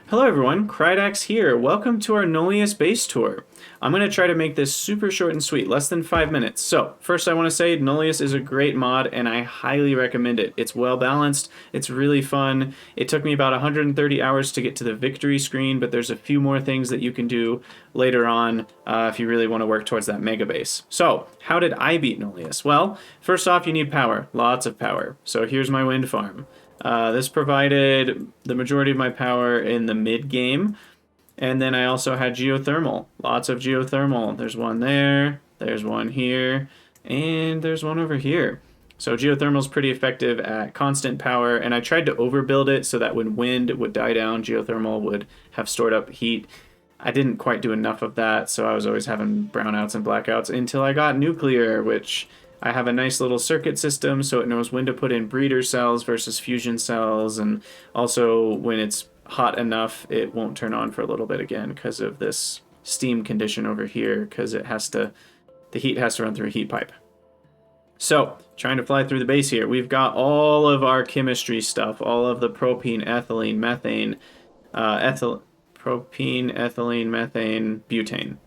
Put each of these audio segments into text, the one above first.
Hello everyone, Krydax here. Welcome to our Nullius base tour. I'm going to try to make this super short and sweet, less than 5 minutes. So, first I want to say Nullius is a great mod and I highly recommend it. It's well balanced, it's really fun. It took me about 130 hours to get to the victory screen, but there's a few more things that you can do later on if you really want to work towards that mega base. So, how did I beat Nullius? Well, first off you need power, lots of power. So here's my wind farm. This provided the majority of my power in the mid game. And then I also had geothermal. Lots of geothermal. There's one there, there's one here, and there's one over here. So geothermal is pretty effective at constant power, and I tried to overbuild it so that when wind would die down, geothermal would have stored up heat. I didn't quite do enough of that, so I was always having brownouts and blackouts until I got nuclear, which I have a nice little circuit system so it knows when to put in breeder cells versus fusion cells, and also when it's hot enough it won't turn on for a little bit again because of this steam condition over here, because the heat has to run through a heat pipe. So, trying to fly through the base here, we've got all of our chemistry stuff, all of the propene, ethylene, methane, propene, ethylene, methane, butane,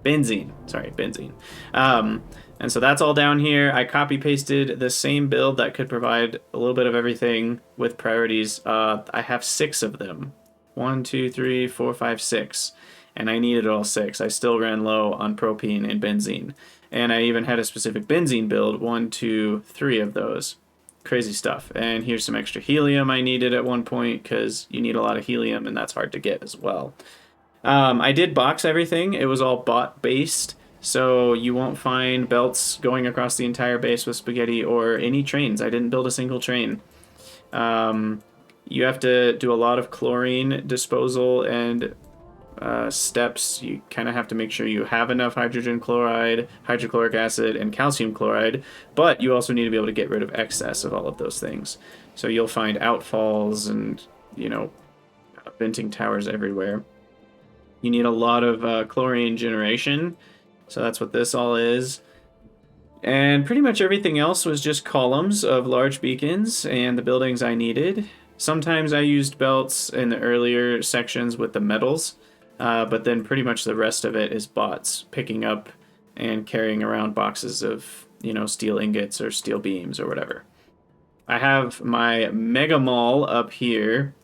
benzene. And so that's all down here. I copy pasted the same build that could provide a little bit of everything with priorities. I have 6 of them. 1, 2, 3, 4, 5, 6. And I needed all 6. I still ran low on propene and benzene. And I even had a specific benzene build, 1, 2, 3 of those. Crazy stuff. And here's some extra helium I needed at one point, because you need a lot of helium and that's hard to get as well. I did box everything. It was all bot based, so you won't find belts going across the entire base with spaghetti or any trains. I didn't build a single train. You have to do a lot of chlorine disposal and steps. You kind of have to make sure you have enough hydrogen chloride, hydrochloric acid, and calcium chloride, but you also need to be able to get rid of excess of all of those things. So you'll find outfalls and, venting towers everywhere. You need a lot of chlorine generation, so that's what this all is. And pretty much everything else was just columns of large beacons and the buildings I needed. Sometimes I used belts in the earlier sections with the metals, but then pretty much the rest of it is bots picking up and carrying around boxes of, steel ingots or steel beams or whatever. I have my Mega Mall up here.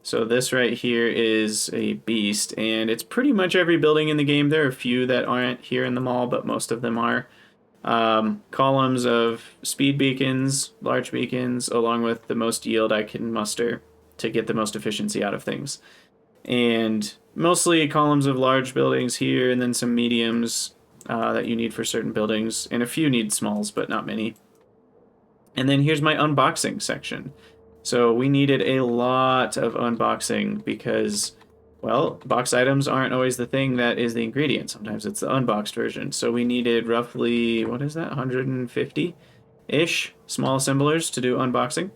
So this right here is a beast, and it's pretty much every building in the game. There are a few that aren't here in the mall, but most of them are. Columns of speed beacons, large beacons, along with the most yield I can muster to get the most efficiency out of things. And mostly columns of large buildings here, and then some mediums that you need for certain buildings, and a few need smalls, but not many. And then here's my unboxing section. So we needed a lot of unboxing because, well, box items aren't always the thing that is the ingredient. Sometimes it's the unboxed version. So we needed roughly, 150-ish small assemblers to do unboxing.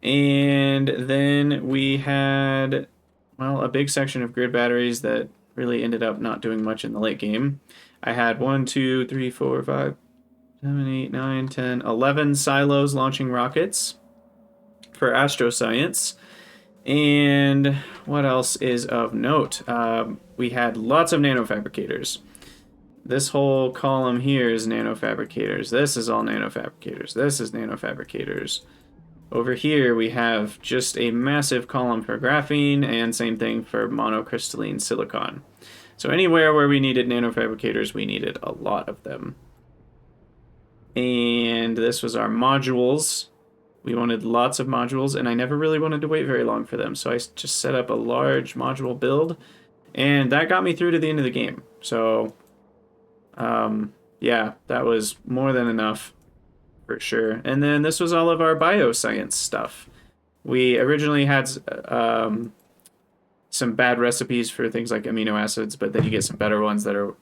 And then we had, a big section of grid batteries that really ended up not doing much in the late game. I had 1, 2, 3, 4, 5, 7, 8, 9, 10, 11 silos launching rockets for astroscience. And what else is of note? We had lots of nano fabricators. This whole column here is nano fabricators. This is all nano fabricators. This is nano fabricators. Over here we have just a massive column for graphene, and same thing for monocrystalline silicon. So anywhere where we needed nano fabricators, we needed a lot of them. And this was our modules. We wanted lots of modules, and I never really wanted to wait very long for them, so I just set up a large module build, and that got me through to the end of the game. So, yeah, that was more than enough, for sure. And then this was all of our bioscience stuff. We originally had some bad recipes for things like amino acids, but then you get some better ones that are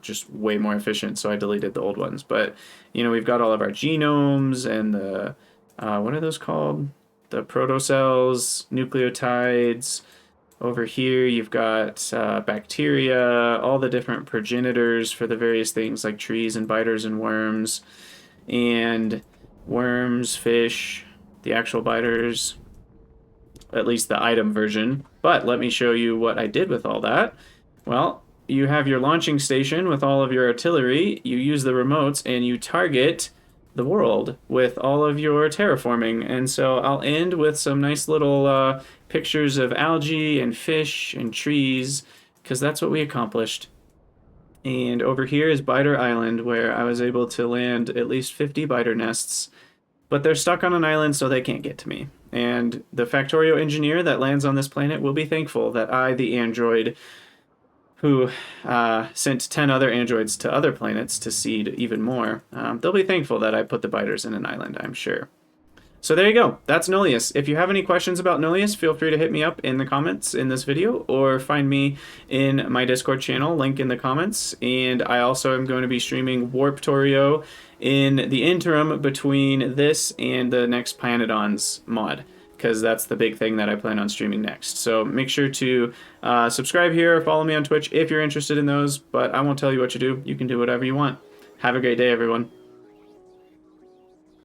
just way more efficient, so I deleted the old ones. But, we've got all of our genomes and the what are those called? The protocells, nucleotides. Over here, you've got bacteria, all the different progenitors for the various things like trees and biters and worms, fish, the actual biters, at least the item version. But let me show you what I did with all that. Well, you have your launching station with all of your artillery. You use the remotes and you target the world with all of your terraforming. And so I'll end with some nice little pictures of algae and fish and trees, because that's what we accomplished. And over here is Biter Island, where I was able to land at least 50 biter nests. But they're stuck on an island, so they can't get to me. And the Factorio engineer that lands on this planet will be thankful that I, the android, who sent 10 other androids to other planets to seed even more, they'll be thankful that I put the biters in an island, I'm sure. So there you go. That's Nullius. If you have any questions about Nullius, feel free to hit me up in the comments in this video, or find me in my Discord channel, link in the comments. And I also am going to be streaming Warptorio in the interim between this and the next Planetons mod, because that's the big thing that I plan on streaming next. So make sure to subscribe here, follow me on Twitch if you're interested in those, but I won't tell you what to do. You can do whatever you want. Have a great day, everyone.